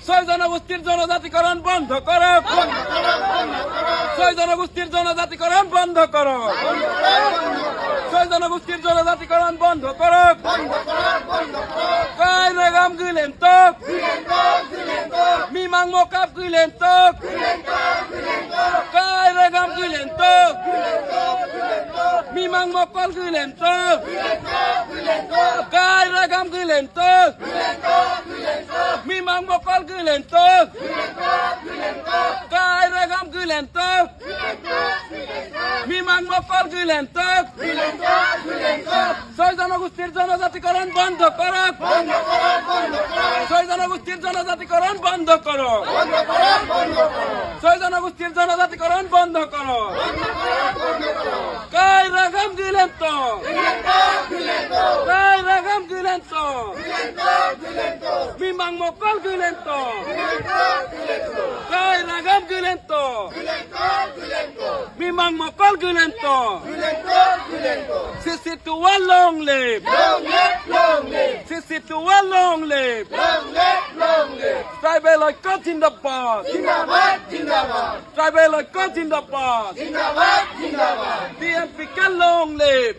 ছয় জনগোষ্ঠীর জনজাতিকরণ বন্ধ করো, ছয় জনগোষ্ঠীর জনজাতিকরণ বন্ধ করো, ছয় জনগোষ্ঠীর জনজাতিকরণ বন্ধ করো। Kai regam gülen tok, mimang mokap gülen tok, Kai regam gülen tok, mimang mokol gülen tok, Kai regam gülen tok, mimang mokol gülen tok, Kai regam gülen tok, mimang mokol gülen tok, ছয় জনগোষ্ঠীর জনজাতিকরণ বন্ধ করো, ছয় জনগোষ্ঠীর জনজাতিকরণ বন্ধ করো, ছয় জনগোষ্ঠীর জনজাতিকরণ বন্ধ করো। Kai regam gülen tok, Kai regam gülen tok, mimang mokol gülen tok, Kai regam gülen tok, mimang mokol gülen tok. Sisi tua long live, Sisi tua long live, Tribal like cut in the past, Tribal like cut in the past, DMP can long live.